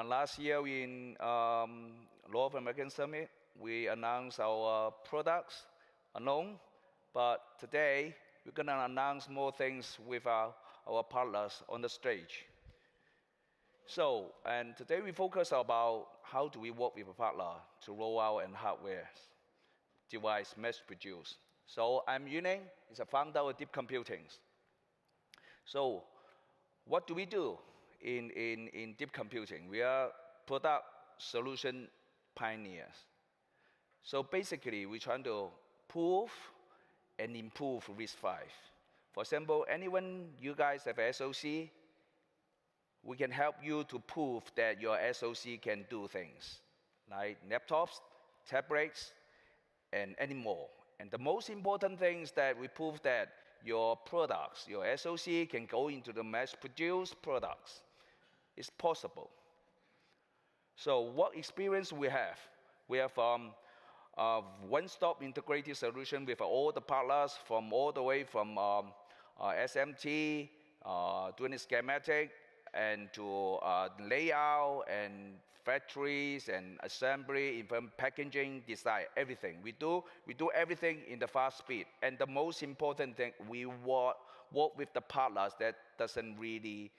Last year in North American Summit, we announced our products alone, but today we're going to announce more things with our partners on the stage. So, and today we focus about how do we work with a partner to roll out and hardware device mass produce. So I'm Liang, he's a founder of DeepComputing. So what do we do in DeepComputing? We are product solution pioneers. So basically, we're trying to prove and improve RISC-V. For example, anyone you guys have SoC, we can help you to prove that your SoC can do things, like laptops, tablets, and any more. And the most important thing is that we prove that your products, your SoC, can go into the mass-produced products. It's possible. So what experience we have? We have one-stop integrated solution with all the partners from all the way from SMT, doing the schematic, and to layout and factories and assembly, even packaging, design, everything. We do everything in the fast speed. And the most important thing, we work with the partners that doesn't really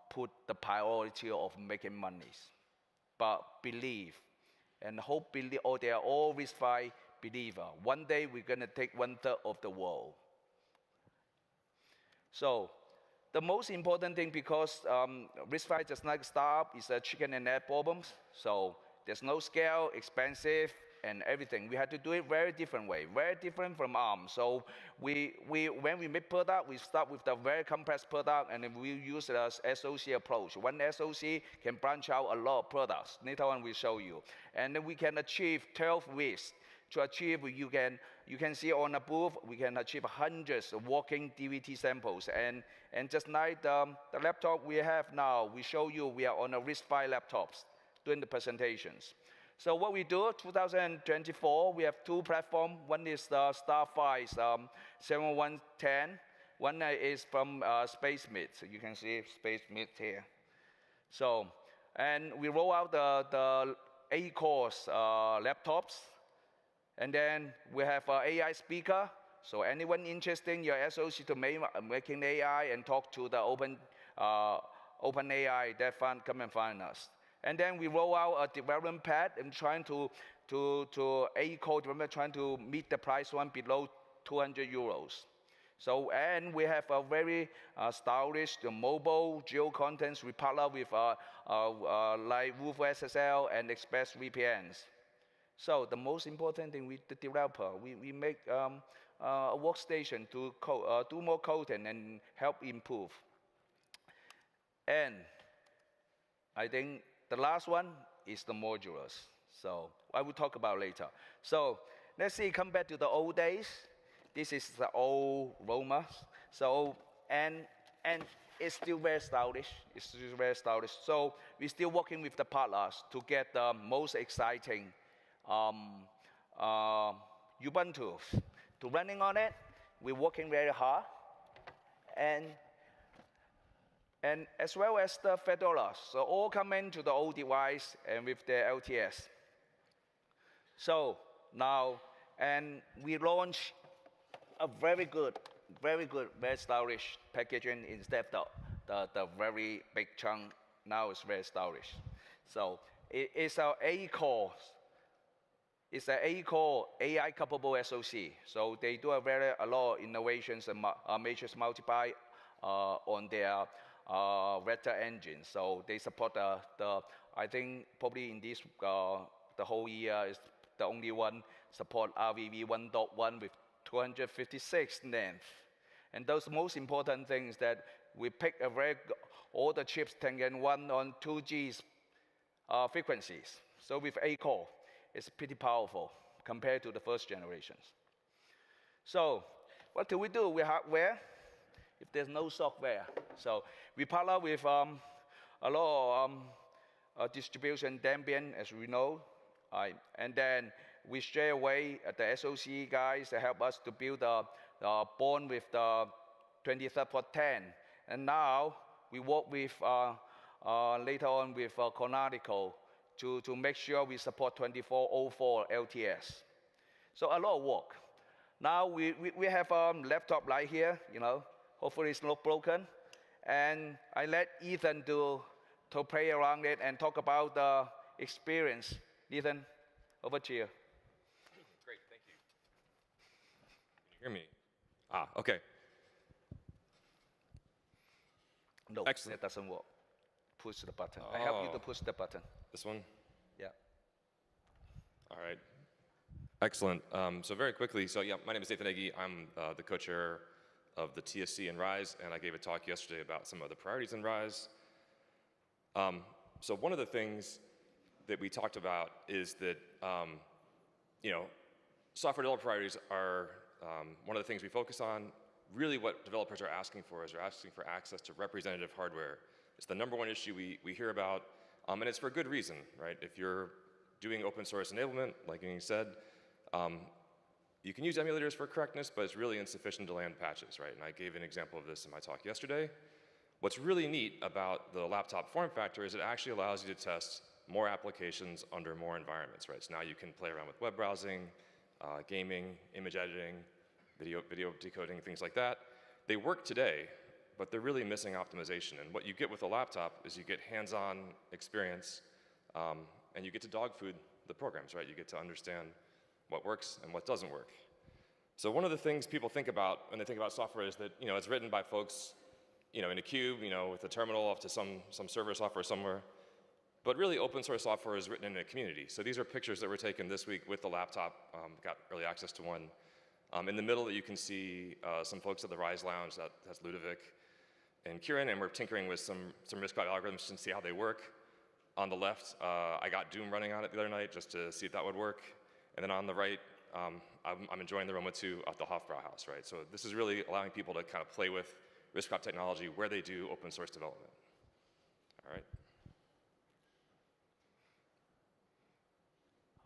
put the priority of making money, but believe and hope, believe, or they are all RISC-V believer. One day we're going to take 1/3 of the world. So the most important thing, because RISC-V just like startup, is a chicken and egg problems. So there's no scale, expensive, and everything. We had to do it very different way, very different from ARM. So when we make product, we start with the very complex product, and then we use the SoC approach. One SoC can branch out a lot of products. Later on, we'll show you. And then we can achieve 12 weeks. To achieve, you can see on the booth, we can achieve hundreds of working DVT samples. And just like the laptop we have now, we show you we are on a RISC-V laptops doing the presentations. So what we do, 2024, we have two platforms. One is the Starfire 7110. One is from SpaceMeet. So you can see SpaceMeet here. So, and we roll out the 8-core laptops. And then we have an AI speaker. So anyone interested in your SoC to making AI and talk to the open AI, come and find us. And then we roll out a development pad and trying to 8-core development, trying to meet the price one below 200 euros. So, and we have a very stylish mobile geo contents. We partner with like Wolf SSL and Express VPNs. So the most important thing with the developer, we make a workstation to do more coding and help improve. And I think the last one is the modulars. So I will talk about later. So let's see, come back to the old days. This is the old Roma. So, and it's still very stylish. It's still very stylish. So we're still working with the partners to get the most exciting Ubuntu to running on it. We're working very hard, and as well as the Fedora. So all come into the old device and with the LTS. So now, and we launch a very good, very stylish packaging instead of the very big chunk. Now it's very stylish. So it's our 8-core. It's an 8-core AI-capable SoC. So they do a lot of innovations and matrix multiply on their vector engine. So they support I think probably in this, the whole year is the only one support RISC-V 1.1 with 256 length. And those most important things that we pick all the chips can run on 2G's frequencies. So with 8-core, it's pretty powerful compared to the first generations. So what do we do with hardware if there's no software? So we partner with a lot of distribution Debian, as we know. And then we share away the SoC guys that help us to build the born with the 23rd port 10. And now we work with later on with Canonical to make sure we support 2404 LTS. So a lot of work. Now we have a laptop right here, hopefully it's not broken. And I let Ethan to play around it and talk about the experience. Ethan, over to you. Great, thank you. Can you hear me? Okay. No, excellent. It doesn't work. Push the button. I help you to push the button. This one? Yeah. All right. Excellent. So very quickly, my name is Ethan Ege. I'm the co-chair of the TSC in RISE, and I gave a talk yesterday about some of the priorities in RISE. So one of the things that we talked about is that, software developer priorities are one of the things we focus on. Really what developers are asking for is they're asking for access to representative hardware. It's the #1 issue we hear about, and it's for good reason, right? If you're doing open source enablement, like Liang said, you can use emulators for correctness, but it's really insufficient to land patches, right? And I gave an example of this in my talk yesterday. What's really neat about the laptop form factor is it actually allows you to test more applications under more environments, right? So now you can play around with web browsing, gaming, image editing, video decoding, things like that. They work today, but they're really missing optimization. And what you get with a laptop is you get hands-on experience, and you get to dog food the programs, right? You get to understand what works and what doesn't work. So one of the things people think about when they think about software is that, it's written by folks, in a cube, with a terminal off to some server software somewhere. But really, open source software is written in a community. So these are pictures that were taken this week with the laptop. Got early access to one. In the middle, you can see some folks at the RISE Lounge. That has Ludovic and Kieran, and we're tinkering with some RISC-V algorithms to see how they work. On the left, I got Doom running on it the other night just to see if that would work. And then on the right, I'm enjoying the Roma 2 at the Hofbrauhaus, right? So this is really allowing people to kind of play with RISC-V technology where they do open source development. All right.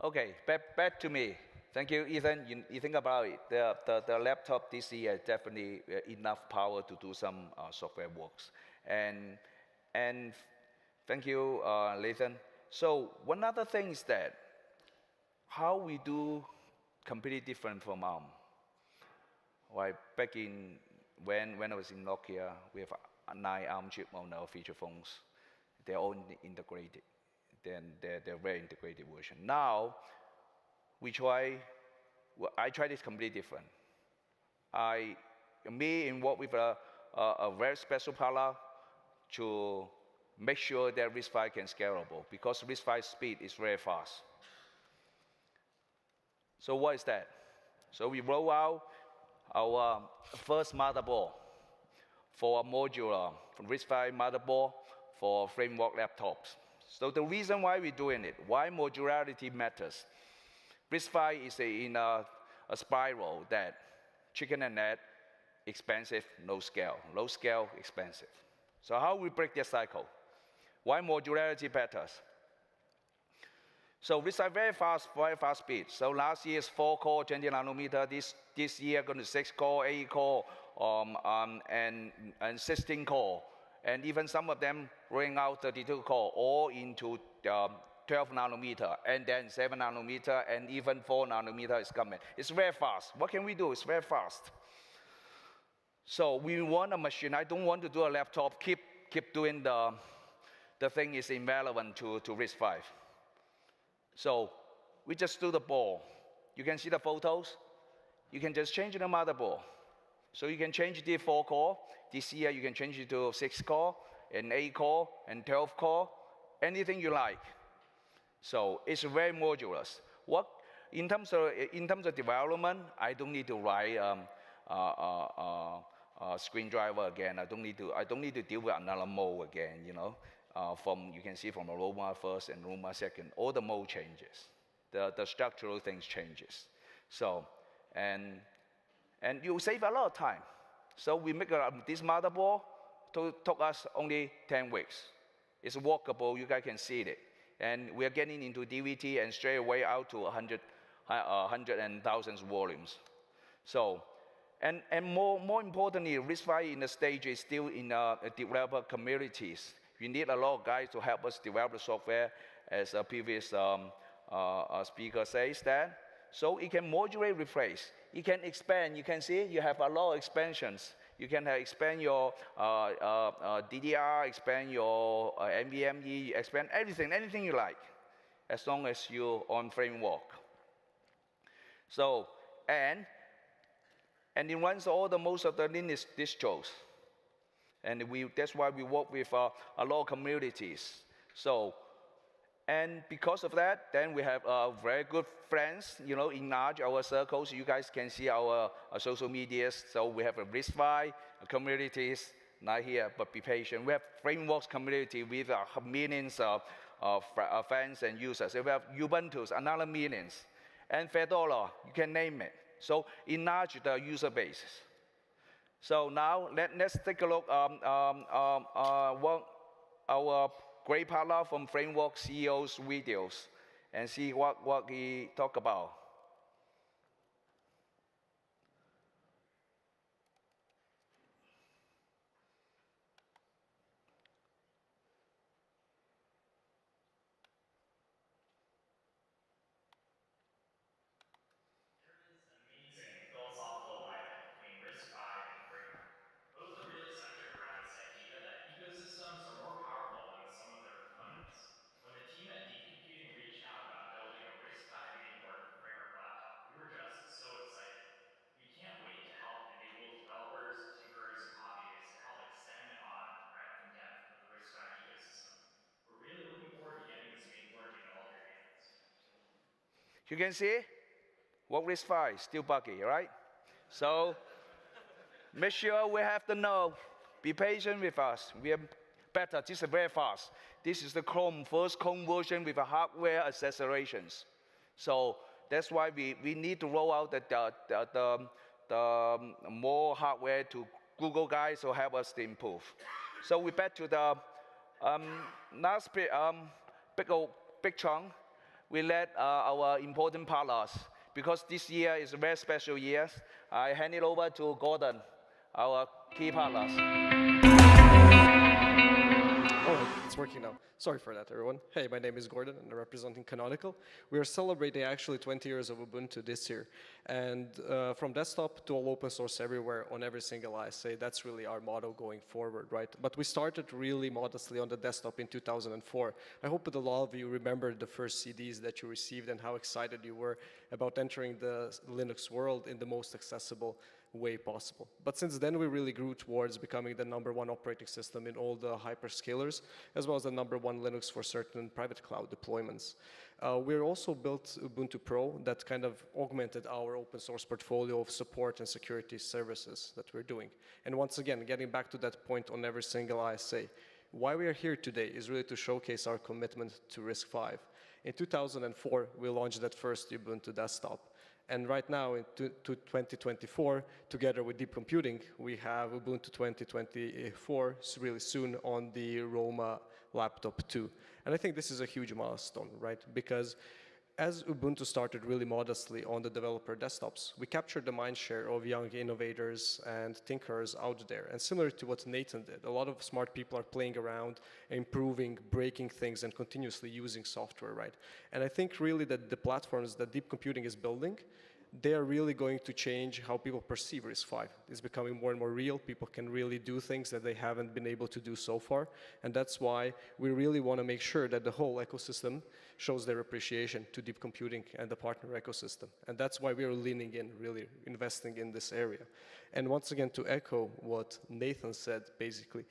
Okay, back to me. Thank you, Ethan. You think about it. The laptop this year is definitely enough power to do some software works. And thank you, Lathan. So one other thing is that how we do completely different from ARM. Right, back in when I was in Nokia, we have 9 ARM chip on our feature phones. They're all integrated. Then they're very integrated version. Now I try this completely different. Me involved with a very special partner to make sure that RISC-V can scalable because RISC-V speed is very fast. So what is that? So we roll out our first motherboard for a modular RISC-V motherboard for framework laptops. So the reason why we're doing it, why modularity matters. RISC-V is in a spiral that chicken and egg, expensive, no scale. Low scale, expensive. So how we break this cycle? Why modularity matters? So RISC-V very fast speed. So last year's 4-core, 20 nanometer. This year going to 6-core, 8-core, and 16-core. And even some of them rolling out 32-core, all into 12 nanometer, and then 7 nanometer, and even 4 nanometer is coming. It's very fast. What can we do? It's very fast. So we want a machine. I don't want to do a laptop. Keep doing the thing is irrelevant to RISC-V. So we just do the board. You can see the photos. You can just change the motherboard. So you can change the 4-core. This year you can change it to 6-core, and 8-core, and 12-core, anything you like. So it's very modular. In terms of development, I don't need to write a screen driver again. I don't need to deal with another mode again. You can see from a Roma first and Roma second, all the mode changes. The structural things changes. So and you save a lot of time. So we make this motherboard took us only 10 weeks. It's workable. You guys can see it. And we are getting into DVT and straight away out to 100 and thousands volumes. So, and more importantly, RISC-V in the stage is still in developer communities. We need a lot of guys to help us develop the software, as a previous speaker says that. So it can modulate, replace. It can expand. You can see you have a lot of expansions. You can expand your DDR, expand your NVMe, expand anything you like, as long as you're on framework. So, and it runs most of the Linux distros. And that's why we work with a lot of communities. So, and because of that, then we have very good friends, in our circles. You guys can see our social medias. So we have a RISC-V communities, not here, but be patient. We have frameworks community with millions of fans and users. We have Ubuntu, another millions. And Fedora, you can name it. So enlarge the user base. So now let's take a look what our great partner from Framework CEO's videos and see what he talk about. Philosophical alignment between RISC-V and framework. Both are really centered around this idea that ecosystems are more powerful than the sum of their components. When the team at DeepComputing reached out about building a RISC-V namework framework laptop, we were just so excited. We can't wait to help enable developers, tinkerers, and hobbyists to help extend the breadth and depth of the RISC-V ecosystem. We're really looking forward to getting this namework into all of your hands. You can see what RISC-V is still buggy, right? So make sure we have the know. Be patient with us. We are better. This is very fast. This is the first Chrome version with a hardware accelerations. So that's why we need to roll out the more hardware to Google guys to help us to improve. So we back to the last big chunk. We let our important partners, because this year is a very special year. I hand it over to Gordon, our key partners. All right, it's working now. Sorry for that, everyone. Hey, my name is Gordon, and I'm representing Canonical. We are celebrating actually 20 years of Ubuntu this year. And from desktop to all open source everywhere on every single ISA, that's really our motto going forward, right? But we started really modestly on the desktop in 2004. I hope that a lot of you remember the first CDs that you received and how excited you were about entering the Linux world in the most accessible way possible. But since then, we really grew towards becoming the #1 operating system in all the hyperscalers, as well as the #1 Linux for certain private cloud deployments. We also built Ubuntu Pro that kind of augmented our open source portfolio of support and security services that we're doing. And once again, getting back to that point on every single ISA, why we are here today is really to showcase our commitment to RISC-V. In 2004, we launched that first Ubuntu desktop. And right now, in 2024, together with DeepComputing, we have Ubuntu 2024 really soon on the Roma laptop too. And I think this is a huge milestone, right? Because as Ubuntu started really modestly on the developer desktops, we captured the mind share of young innovators and tinkerers out there. And similar to what Nathan did, a lot of smart people are playing around, improving, breaking things, and continuously using software, right? And I think really that the platforms that DeepComputing is building, they are really going to change how people perceive RISC-V. It's becoming more and more real. People can really do things that they haven't been able to do so far. And that's why we really want to make sure that the whole ecosystem shows their appreciation to DeepComputing and the partner ecosystem. And that's why we are leaning in, really investing in this area. And once again, to echo what Nathan said, basically,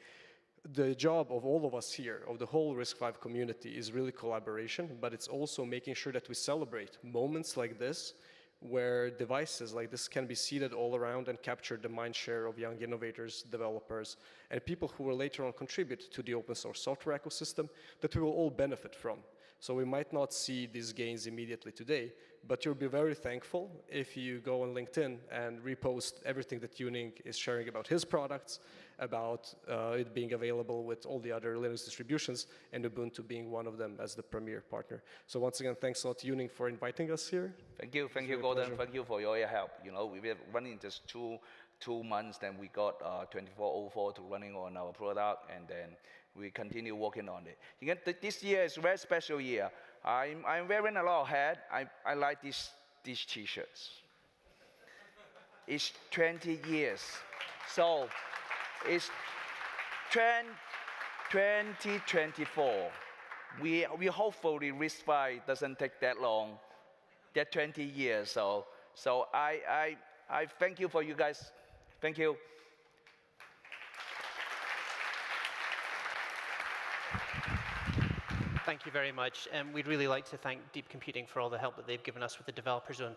the job of all of us here, of the whole RISC-V community, is really collaboration, but it's also making sure that we celebrate moments like this, where devices like this can be seeded all around and capture the mind share of young innovators, developers, and people who will later on contribute to the open source software ecosystem that we will all benefit from. So we might not see these gains immediately today, but you'll be very thankful if you go on LinkedIn and repost everything that Yuning is sharing about his products, about it being available with all the other Linux distributions, and Ubuntu being one of them as the premier partner. So once again, thanks a lot, Yuning, for inviting us here. Thank you, Gordon. Thank you for your help. We've been running just two months, then we got 2404 to running on our product, and then we continue working on it. This year is a very special year. I'm wearing a lot of hat. I like these T-shirts. It's 20 years. So it's 2024. We hopefully RISC-V doesn't take that long, that 20 years. So I thank you for you guys. Thank you. Thank you very much. We'd really like to thank DeepComputing for all the help that they've given us with the Developer Zone.